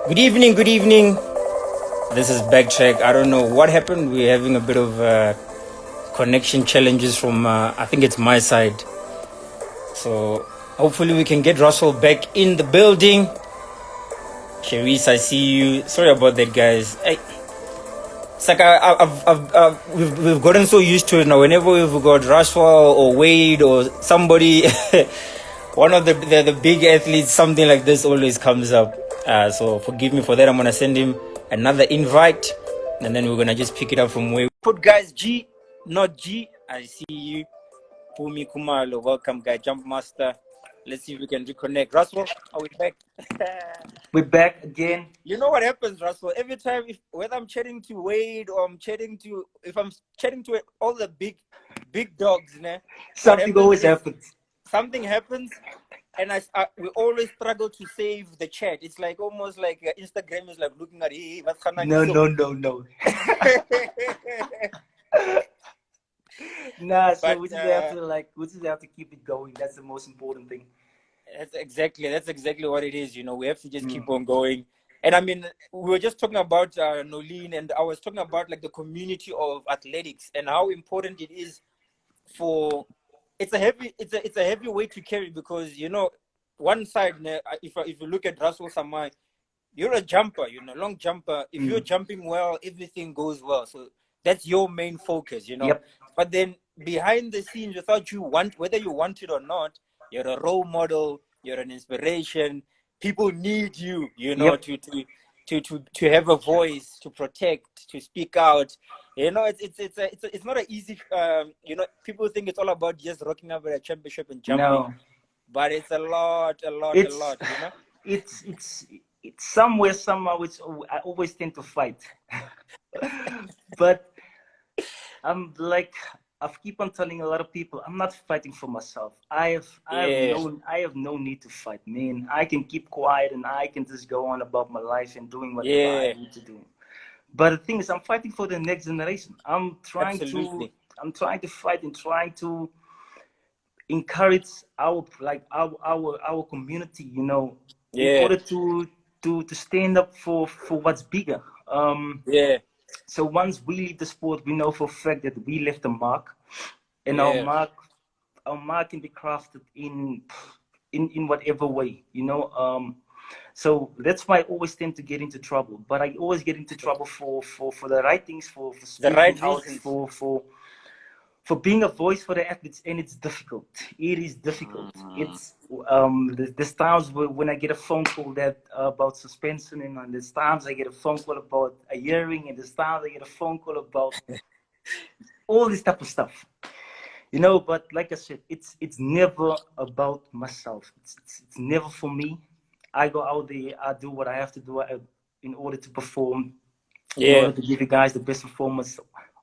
Good evening, good evening. This is Backtrack. I don't know what happened. We're having a bit of connection challenges from, I think it's my side. So hopefully we can get Raswahl back in the building. Cherise, I see you. Sorry about that, guys. It's like we've gotten so used to it now. Whenever we've got Raswahl or Wade or somebody, one of the big athletes, something like this always comes up. So forgive me for that. I'm gonna send him another invite, and then we're gonna just pick it up from where we put guys. G, not G. I see you. Pumi Kumalo, welcome, guy. Jump Master. Let's see if we can reconnect. Raswahl, are we back? We're back again. You know what happens, Raswahl? Every time, whether I'm chatting to Wade or if I'm chatting to all the big dogs, né? Something always happens. Something happens, and we always struggle to save the chat. It's like almost like Instagram is like looking at hey, what's No. Nah, so but, we just have to keep it going. That's the most important thing. That's exactly what it is. You know, we have to just keep on going. And I mean, we were just talking about Nolene, and I was talking about like the community of athletics and how important it is for. It's a heavy weight to carry because you know, one side. If you look at Raswahl Samaai, you're a jumper. You know, long jumper. If you're jumping well, everything goes well. So that's your main focus. You know. Yep. But then behind the scenes, whether you want it or not, you're a role model. You're an inspiration. People need you. You know, Yep. to have a voice, to protect, to speak out. You know, it's not an easy. You know, people think it's all about just rocking up at a championship and jumping, No. but it's a lot. You know, It's somewhere somehow. I always tend to fight, but I keep on telling a lot of people, I'm not fighting for myself. I have no need to fight, man. I can keep quiet and I can just go on about my life and doing whatever I need to do. But the thing is, I'm fighting for the next generation. I'm trying to fight and trying to encourage our community, you know, in order to stand up for what's bigger. So once we leave the sport, we know for a fact that we left a mark, and our mark can be crafted in whatever way, you know. So that's why I always tend to get into trouble. But I always get into trouble for the right things, for speaking out, for being a voice for the athletes, and it's difficult. It is difficult. It's there's times when I get a phone call that about suspension, and there's times I get a phone call about a hearing, and there's times I get a phone call about all this type of stuff. You know, but like I said, it's never about myself. It's never for me. I go out there, I do what I have to do in order to perform, in order to give you guys the best performance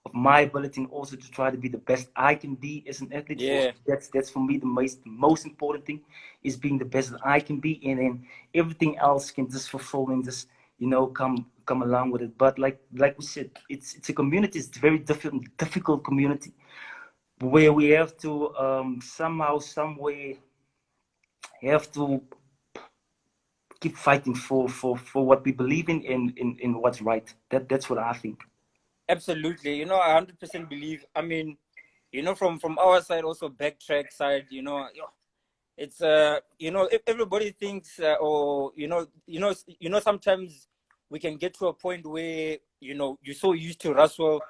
of my ability, and also to try to be the best I can be as an athlete. That's for me the most important thing, is being the best that I can be, and then everything else can just fulfill and just, you know, come along with it. But like we said, it's a community. It's a very difficult community where we have to somehow, some way, have to keep fighting for what we believe in what's right. That's what I think. Absolutely. You know, I 100% believe. I mean, you know, from our side, also Backtrack side, you know, it's you know, if everybody thinks or you know, sometimes we can get to a point where, you know, you're so used to Raswahl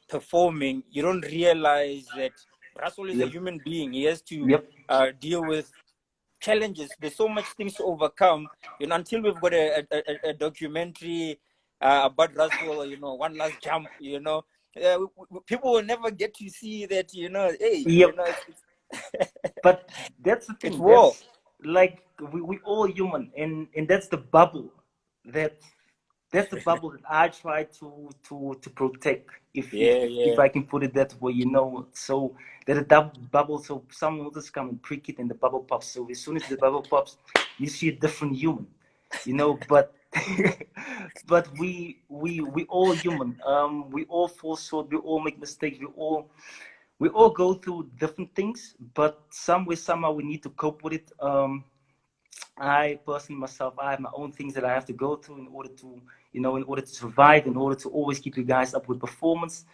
performing, you don't realize that Raswahl is a human being. He has to deal with challenges. There's so much things to overcome. You know, until we've got a documentary about Raswahl, you know, one last jump. You know, people will never get to see that. You know, hey, you know, but that's the thing. It's war. Like we all human, and that's the bubble that's the bubble that I try to protect, if I can put it that way, you know. So that a bubble, so someone will just come and prick it and the bubble pops. So as soon as the bubble pops, you see a different human, you know. But but we all human. We all fall short. We all make mistakes. We all go through different things. But somehow we need to cope with it. I personally myself, I have my own things that I have to go through in order to, in order to survive, in order to always keep you guys up with performance.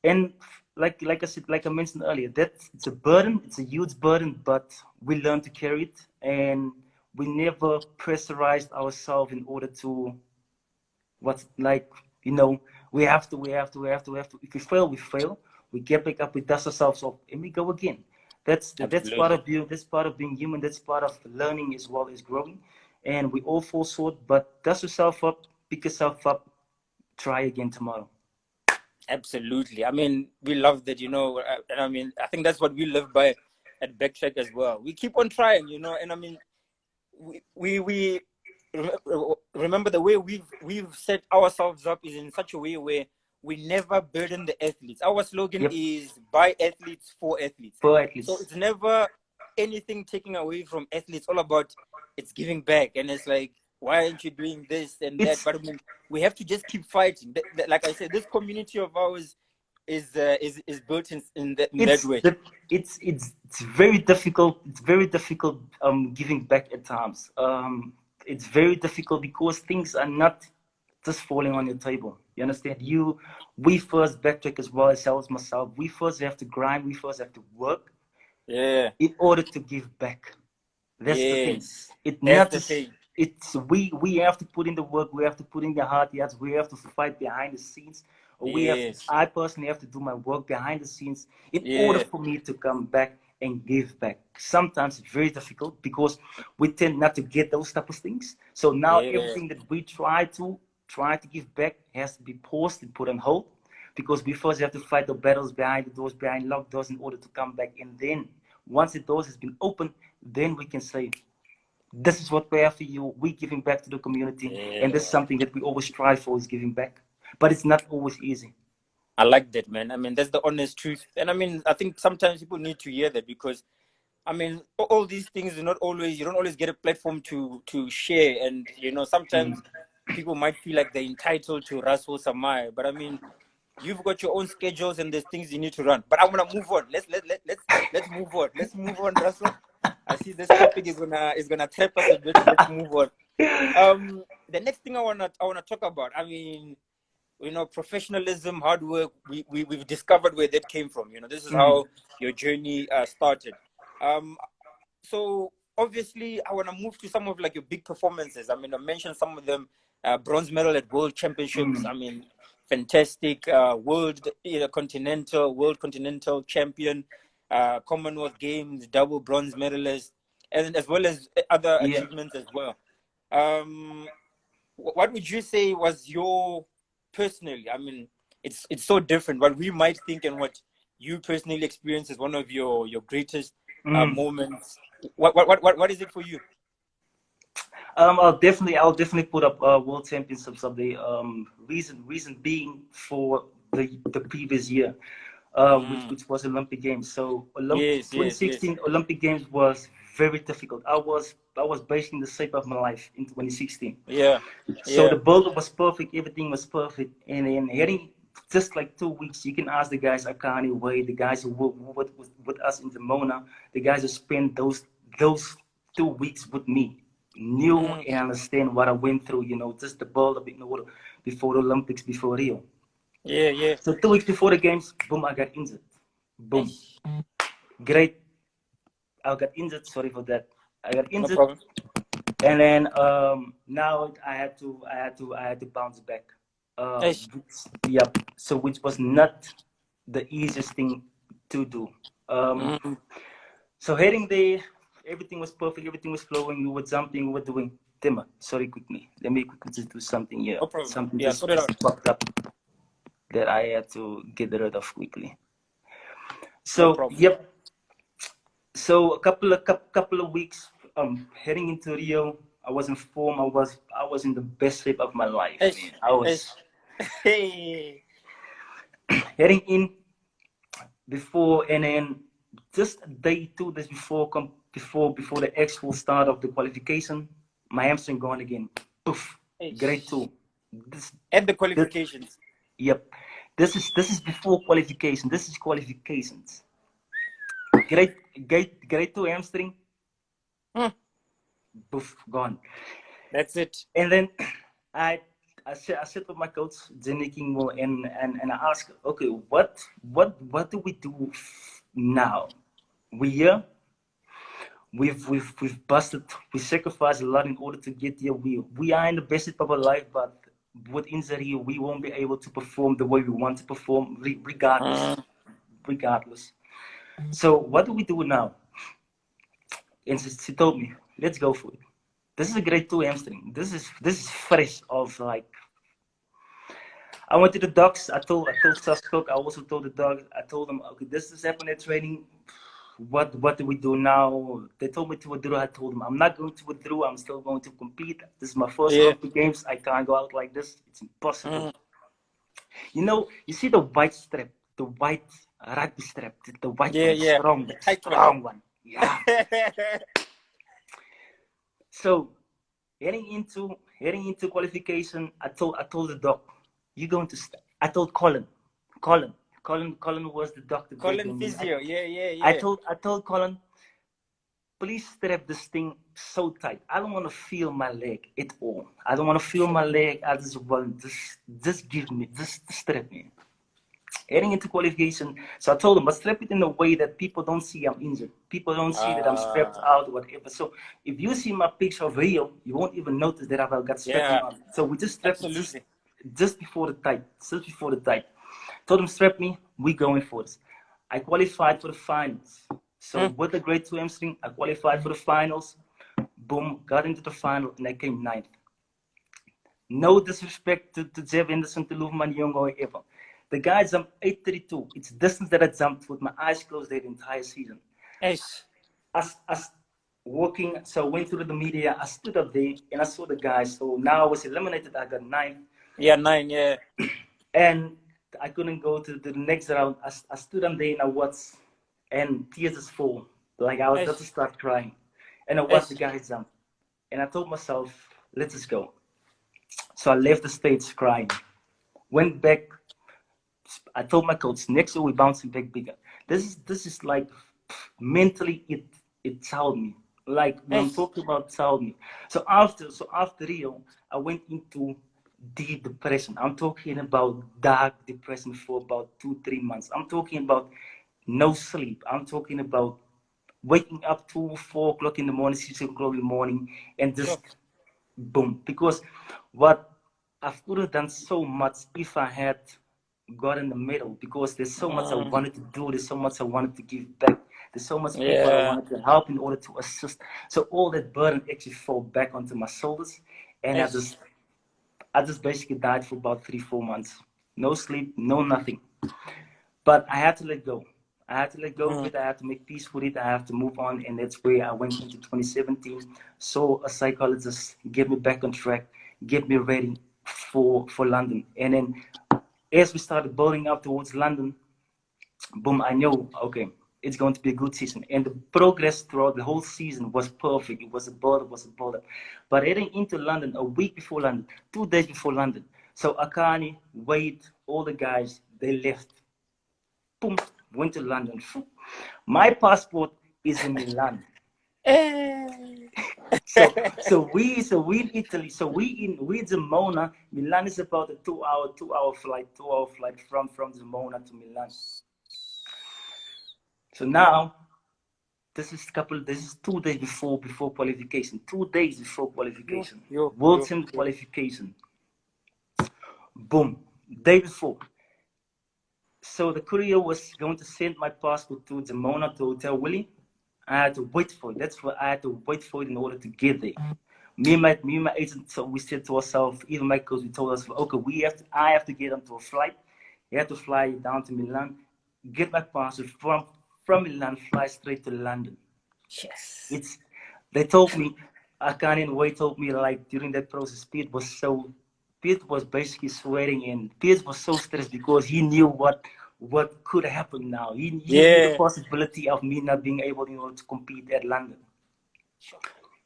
And like I said, like I mentioned earlier, that it's a burden, it's a huge burden, but we learn to carry it, and we never pressurized ourselves in order to what's like, we have to. If we fail, we fail. We get back up, we dust ourselves off, and we go again. That's part of you. That's part of being human. That's part of learning as well as growing. And we all fall short, but dust yourself up, pick yourself up, try again tomorrow. Absolutely. I mean, we love that, and I mean, I think that's what we live by at Backtrack as well. We keep on trying, and I mean, we remember the way we've set ourselves up is in such a way where we never burden the athletes. Our slogan is by athletes for athletes. For athletes. So it's never anything taking away from athletes. All about it's giving back, and it's like, why aren't you doing this and that? But I mean, we have to just keep fighting. Like I said, this community of ours is built in that way. It's very difficult. It's very difficult giving back at times. It's very difficult because things are not just falling on your table. You understand? We first, Backtrack as well as myself, we first have to grind, we first have to work in order to give back. That's the thing. We have to put in the work, we have to put in the hard yards, we have to fight behind the scenes. I personally have to do my work behind the scenes in order for me to come back and give back. Sometimes it's very difficult because we tend not to get those type of things. So now everything that we try to give back has to be paused and put on hold, because we first have to fight the battles behind the doors, behind locked doors, in order to come back. And then once the doors has been opened, then we can say, this is what we have for you. We're giving back to the community. And that's something that we always strive for, is giving back. But it's not always easy. I like that, man. I mean, that's the honest truth. And I mean, I think sometimes people need to hear that, because I mean, all these things are not always, you don't always get a platform to share. And, sometimes people might feel like they're entitled to Raswahl, Samaai. But I mean, you've got your own schedules and there's things you need to run. But I want to move on. Let's move on. Let's move on, Raswahl. I see this topic is gonna trap us a bit. Let's move on. The next thing I wanna talk about, I mean, professionalism, hard work. We've discovered where that came from. This is how your journey started. So obviously, I want to move to some of like your big performances. I mean, I mentioned some of them. Bronze medal at World Championships. I mean, fantastic. World Continental champion. Commonwealth Games, double bronze medalist, and as well as other achievements as well. What would you say was your personally? I mean, it's so different. What we might think and what you personally experienced as one of your greatest moments. What is it for you? I'll definitely put up World Championships of the reason being for the previous year. Which was Olympic Games. So 2016 Olympic Games was very difficult. I was basing the shape of my life in 2016. So the build-up was perfect, everything was perfect, and then heading just like 2 weeks, you can ask the guys Akani, Wade, the guys who work with us in Demona, the guys who spent those 2 weeks with me, knew and understand what I went through. Just the build-up in order before the Olympics, before Rio. So 2 weeks before the games, boom, I got injured. Boom. Great. I got injured. Sorry for that. I got injured. No problem. And then now I had to bounce back. So which was not the easiest thing to do. So heading there, everything was perfect. Everything was flowing. We were jumping. We were doing. Timmer, sorry, quickly. Let me quickly just do something here. No problem. Something just popped up that I had to get rid of quickly. So So a couple of weeks heading into Rio, I was in form. I was in the best shape of my life. I was heading in before, and then just day 2 days before the actual start of the qualification, my hamstring gone again. Poof. Grade 2. At the qualifications. This is before qualification. This is qualifications. Grade 2 hamstring. Boof, gone. That's it. And then I sit with my coach, Jenny Kingmo, and I ask, okay, what do we do now? We here. We've busted. We sacrificed a lot in order to get here. We are in the best of our life, but with injury, we won't be able to perform the way we want to perform, regardless. So what do we do now? And she told me, let's go for it. This is a grade 2 hamstring. This is fresh of like. I went to the docs. I told Saskok. I also told the dogs. I told them, okay, this is happening at training. What do we do now? They told me to withdraw. I told them I'm not going to withdraw. I'm still going to compete. This is my first Olympic Games. I can't go out like this. It's impossible. You know, you see the white strap, the white rugby strap, the white one, strong one. Yeah. So heading into qualification, I told the doc, you're going to start. I told Colin was the doctor. Colin physio, I told Colin, please strap this thing so tight. I don't want to feel my leg at all. I don't want to feel my leg. I just want just give me, just strap me. Heading into qualification, so I told him, but strap it in a way that people don't see I'm injured. People don't see that I'm strapped out or whatever. So if you see my picture of Rio, you won't even notice that I've got strapping on. So we just strapped it just before the tight. Told him, strap me, we going for this. I qualified for the finals. So with the grade 2 hamstring, I qualified for the finals. Boom, got into the final, and I came 9th. No disrespect to Jeff Henderson, to Louvman Young, or whatever. The guy jumped 832. It's distance that I jumped with my eyes closed the entire season. Yes. As walking, so I went through the media, I stood up there, and I saw the guys. So now I was eliminated. I got 9th. Yeah, 9, yeah. And I couldn't go to the next round. I stood up there and I watched, and tears just fall. Like I was about to start crying. And I watched the guys jump. And I told myself, let's just go. So I left the stage crying. Went back. I told my coach, next year we're bouncing back bigger. This is like, mentally it told me. Like when I'm talking about told me. So after Rio, I went into deep depression. I'm talking about dark depression for about 2-3 months. I'm talking about no sleep. I'm talking about waking up 2-4 o'clock in the morning, 6 o'clock in the morning, and just boom. Because what I could have done so much if I had got in the middle, because there's so much I wanted to do, there's so much I wanted to give back, there's so much people I wanted to help in order to assist. So all that burden actually fell back onto my shoulders, and I just basically died for about 3-4 months. No sleep, no nothing. But I had to let go. I had to let go of it. I had to make peace with it. I have to move on. And that's where I went into 2017. So a psychologist get me back on track, get me ready for London. And then as we started building up towards London, boom, I knew, okay, it's going to be a good season. And the progress throughout the whole season was perfect. It was a build-up. But heading into London, a week before London, 2 days before London, so Akani, Wade, all the guys, they left. Boom, went to London. My passport is in Milan. So we in Italy. So we in Gemona. Milan is about a 2-hour flight from Gemona to Milan. So now this is 2 days before qualification. 2 days before qualification. World Team qualification. Boom. Day before. So the courier was going to send my passport to Gemona, to Hotel Willie. I had to wait for it. That's what I had to wait for it in order to get there. Me and my agent, so we said to ourselves, even my coach, we told us, okay, I have to get onto a flight. You have to fly down to Milan, get my passport from Milan, fly straight to London. Yes. They told me, Akani and Wade told me, like, during that process, Pete was basically sweating, and Pete was so stressed because he knew what could happen now. He knew the possibility of me not being able, to compete at London.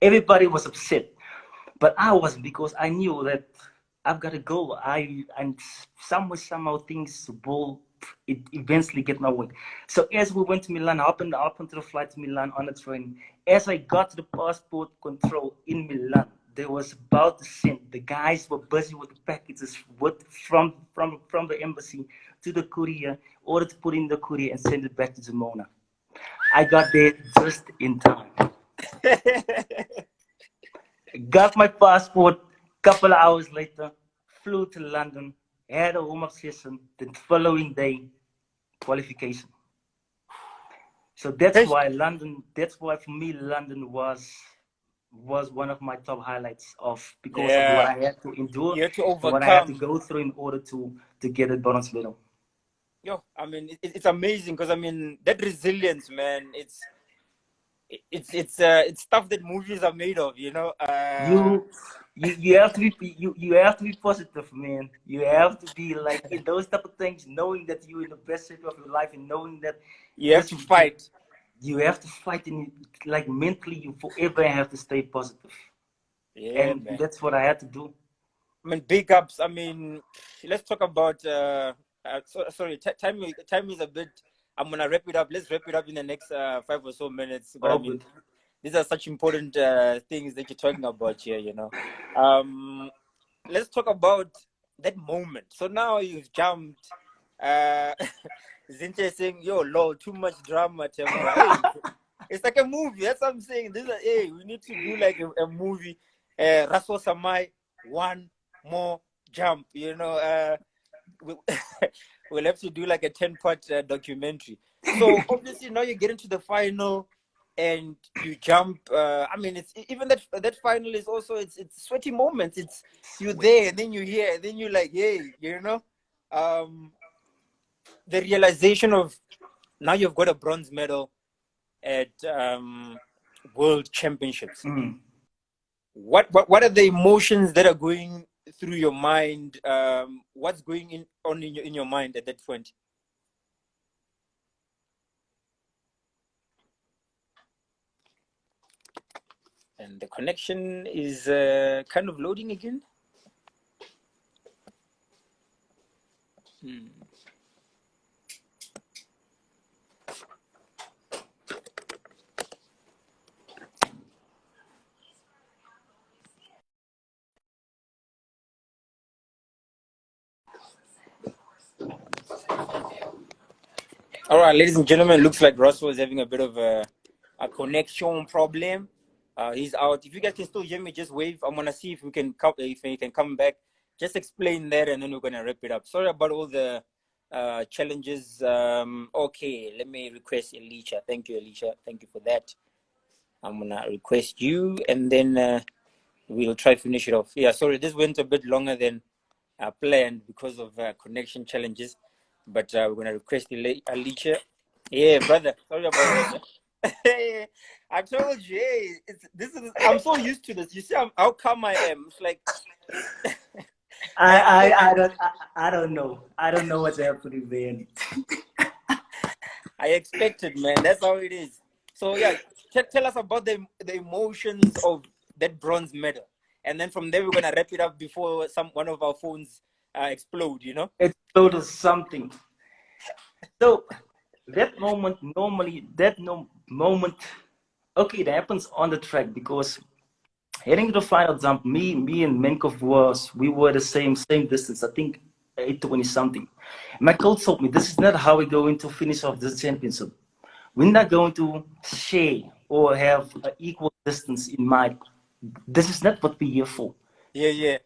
Everybody was upset, but I wasn't, because I knew that I've got to go. And somehow things will eventually get my win. So as we went to Milan, I happened onto the flight to Milan on the train. As I got to the passport control in Milan, there was about to send. The guys were busy with the packages from the embassy to the courier, order to put in the courier and send it back to Zamona. I got there just in time. Got my passport. Couple of hours later, flew to London, had a home session. The following day, qualification. So that's why London. That's why for me, London was one of my top highlights because of what I had to endure, you had to overcome, what I had to go through in order to get a bronze medal. Yo, I mean, it's amazing because I mean that resilience, man. It's stuff that movies are made of, you know. You have to be you have to be positive, man. You have to be like in those type of things, knowing that you're in the best shape of your life and knowing that you have to fight. You have to fight, and like mentally, you forever have to stay positive. Yeah, and man. That's what I had to do. I mean, big ups. I mean, let's talk about. Sorry, time is a bit. I'm gonna wrap it up. Let's wrap it up in the next 5 or so minutes. But I mean, these are such important things that you're talking about here. You know, let's talk about that moment. So now you've jumped. Zinche saying, "Yo, lol, too much drama, Temba." Hey, it's like a movie. That's what I'm saying. Hey, we need to do like a movie. Raswahl Samaai, one more jump. You know, we'll have to do like a 10-part documentary. So obviously now you get into the final and you jump. I mean, it's even that final is also it's sweaty moments. It's you there and then you here and then you're like, hey, you know, the realization of now you've got a bronze medal at World Championships. Mm. What are the emotions that are going through your mind? What's going on in your mind at that point? And the connection is kind of loading again. All right, ladies and gentlemen, looks like Raswahl is having a bit of a connection problem. He's out. If you guys can still hear me, just wave. I'm gonna see if we can come back. Just explain that, and then we're gonna wrap it up. Sorry about all the challenges. Okay, let me request Alicia. Thank you, Alicia. Thank you for that. I'm gonna request you, and then we'll try to finish it off. Yeah, sorry, this went a bit longer than planned because of connection challenges. But we're gonna request Alicia. Yeah, brother. Sorry about that. I told you, hey, I'm so used to this. You see how calm I am. It's like I don't know. I don't know what's happening, man. I expected, man. That's how it is. So yeah, tell us about the emotions of that bronze medal, and then from there we're gonna wrap it up before one of our phones explode. You know, explode or something. So that moment, moment, okay, it happens on the track because heading to the final jump, me and Menkov we were the same distance. I think 820 something. My coach told me this is not how we're going to finish off this championship. We're not going to share or have an equal distance in mind. This is not what we're here for. Yeah.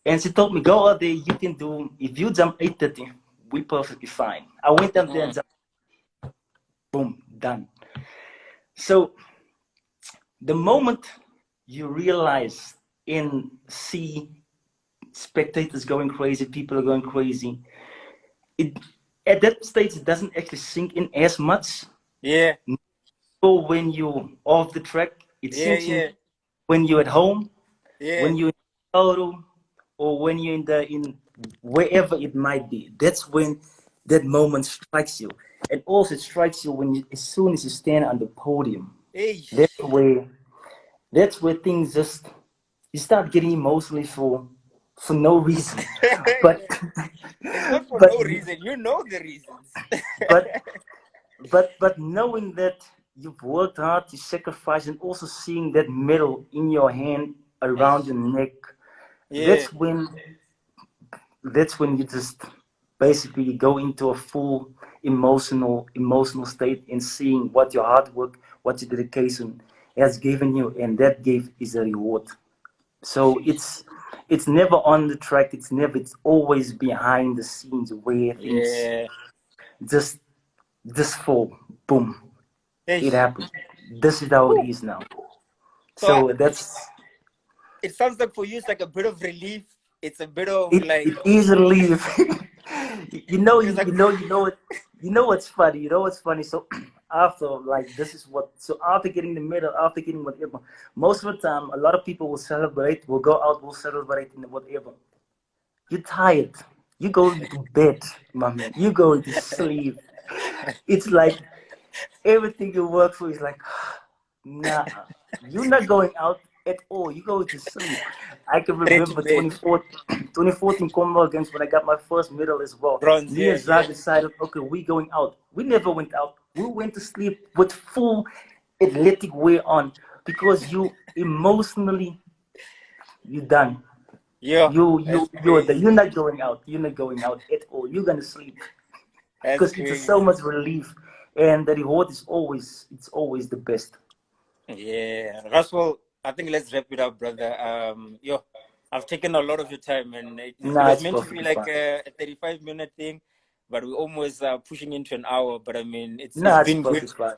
And she told me, go out there, you can do, if you jump 830, we're perfectly fine. I went up there and jumped, boom, done. So the moment you realize and see spectators going crazy, people are going crazy, at that stage it doesn't actually sink in as much. Yeah. So when you're off the track, it sinks in when you're at home, when you're in the hotel room, or when you're in wherever it might be. That's when that moment strikes you. And also it strikes you when as soon as you stand on the podium. That's where things just, you start getting emotionally for for no reason. But it's not for but no reason. You know the reasons. but but knowing that you've worked hard, you sacrifice, and also seeing that medal in your hand around your neck, Yeah, that's when you just basically go into a full emotional state and seeing what your hard work, what your dedication has given you, and that gift is a reward. So it's never on the track. It's always behind the scenes where things yeah. just fall. Boom, it Ish. happened. This is how it is now. So So that's it sounds like for you, it's like a bit of relief. It's a bit of like, it is a relief. you know, it's like, you know what's funny. You know what's funny. So after like this is what. So after getting the medal, after getting whatever, most of the time, a lot of people will celebrate. Will go out. Will celebrate in whatever. You're tired. You going to bed, my man. You going to sleep. It's like everything you work for is like, nah, you're not going out at all. You're going to sleep. I can straight to remember bed. 2014 Commonwealth Games when I got my first medal as well. Bronze, Me yeah, and yeah. Zach decided, okay, we going out. We never went out. We went to sleep with full athletic wear on because you emotionally, you done. Yeah, that's You're crazy. not going out. You're not going out at all. You're gonna sleep That's because it's so crazy. much relief, and the reward is always the best. Yeah, Raswahl, I think let's wrap it up, brother. Yo, I've taken a lot of your time, and it Nah, was it's meant to be perfectly like fine. a 35-minute thing, but we're almost pushing into an hour. But I mean, it's Nah, it's been good. perfectly fine.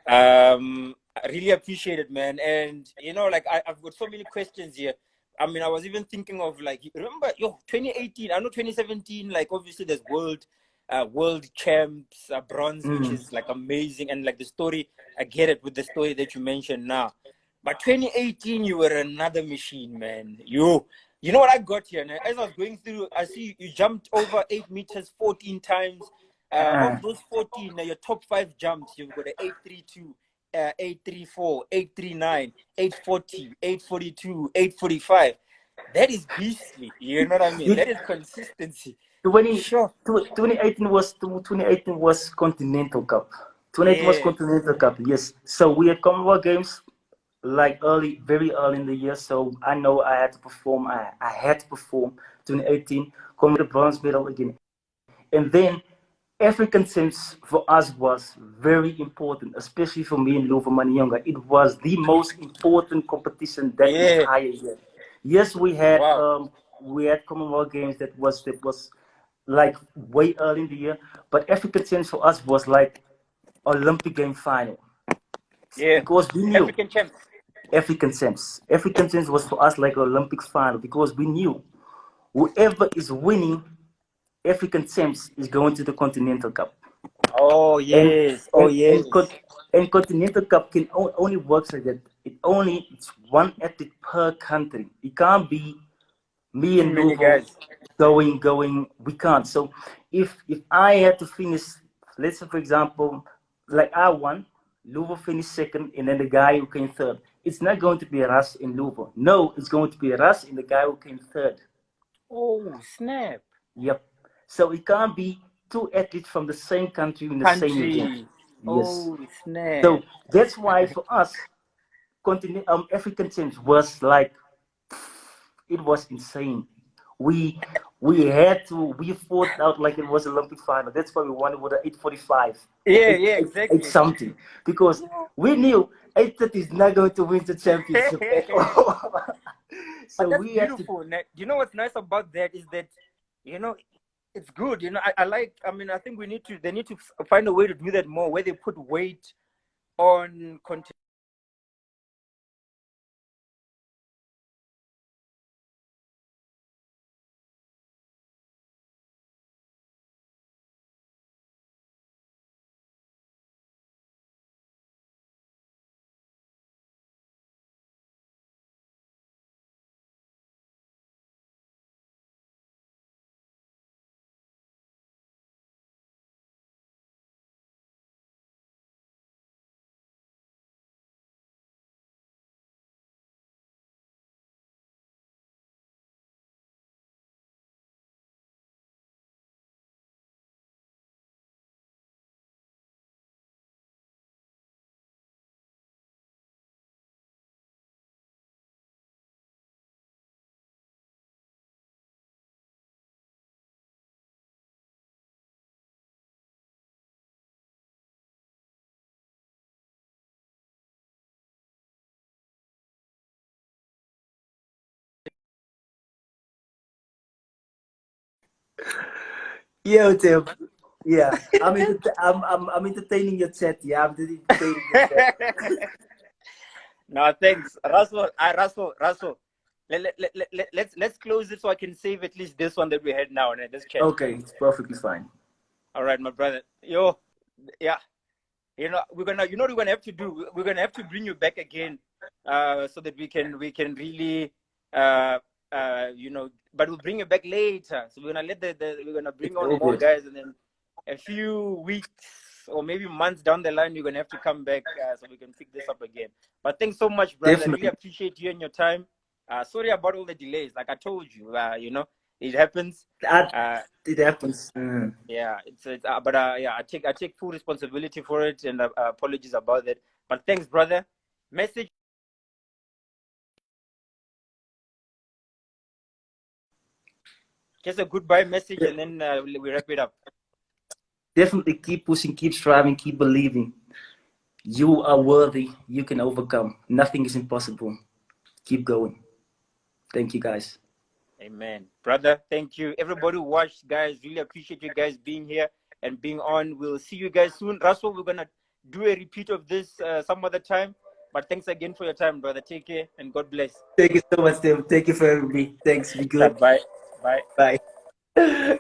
I really appreciate it, man. And like I've got so many questions here. I mean, I was even thinking of like, remember, 2018. I know 2017. Like, obviously, there's world champs, bronze, which Mm. is like amazing, and like the story. I get it with the story that you mentioned now. But 2018, you were another machine, man. You know what I got here? And as I was going through, I see you jumped over 8 meters 14 times. Of those 14, your top five jumps, you've got an 832, 834, 839, 840, 842, 845. That is beastly. You know what I mean? You, That is consistency. 20, Sure. 2018 was Continental Cup. 2018 was Yeah. Continental Cup. Yes. So we had Commonwealth Games like very early in the year. So I know I had to perform. I had to perform 2018, come with the bronze medal again. And then African Sims for us was very important, especially for me and Luva Manionga. It was the most important competition that Yeah. entire year. Yes, Wow. we had Commonwealth Games that was like way early in the year, but African Sims for us was like Olympic game final Yeah. because we knew African champs. African Sims was for us like Olympics final because we knew whoever is winning African Sims is going to the Continental Cup. Oh and yes. Oh and yes. and Continental Cup can only works like that. It's one athlete per country. It can't be me Too and many Louisville guys. going. We can't. So if I had to finish, let's say for example, like I won, Louisville finished second, and then the guy who came third. It's not going to be Russ in Louisville. No, it's going to be Russ and the guy who came third. Oh snap. Yep. So it can't be two athletes from the same country in the same event. Country. Yes. Oh snap. So that's why for us, African teams was like it was insane. We we fought out like it was Olympic final. That's why we won it with an 8:45 or Yeah, 8, yeah, 8, 8 exactly. something because we knew 8:30 is not going to win the championship at all. But So that's we had to. beautiful. You know what's nice about that is that, you know, it's good. I like, I mean, I think they need to find a way to do that more where they put weight on content. Yeah, Tim. Yeah, I'm entertaining your chat. Yeah, I'm entertaining your chat. No, thanks, Raswahl. Raswahl. Let's close it so I can save at least this one that we had now and this chat. Okay, it's perfectly fine. All right, my brother. Yo, yeah. We're gonna what we're gonna have to do. We're gonna have to bring you back again, so that we can really, but we'll bring you back later. So we're gonna we're gonna bring on more guys, and then a few weeks or maybe months down the line, you're gonna have to come back, so we can pick this up again. But thanks so much, brother. Definitely. I really appreciate you and your time. Sorry about all the delays. Like I told you, it happens. It happens. Yeah, yeah, I take full responsibility for it, and apologies about that. But thanks, brother. Message. Just a goodbye message, and then we wrap it up. Definitely keep pushing, keep striving, keep believing. You are worthy. You can overcome. Nothing is impossible. Keep going. Thank you, guys. Amen. Brother, thank you. Everybody who watched, guys, really appreciate you guys being here and being on. We'll see you guys soon. Raswahl, we're going to do a repeat of this some other time. But thanks again for your time, brother. Take care and God bless. Thank you so much, Tim. Thank you for having me. Thanks. Be good. Bye. Bye. Bye.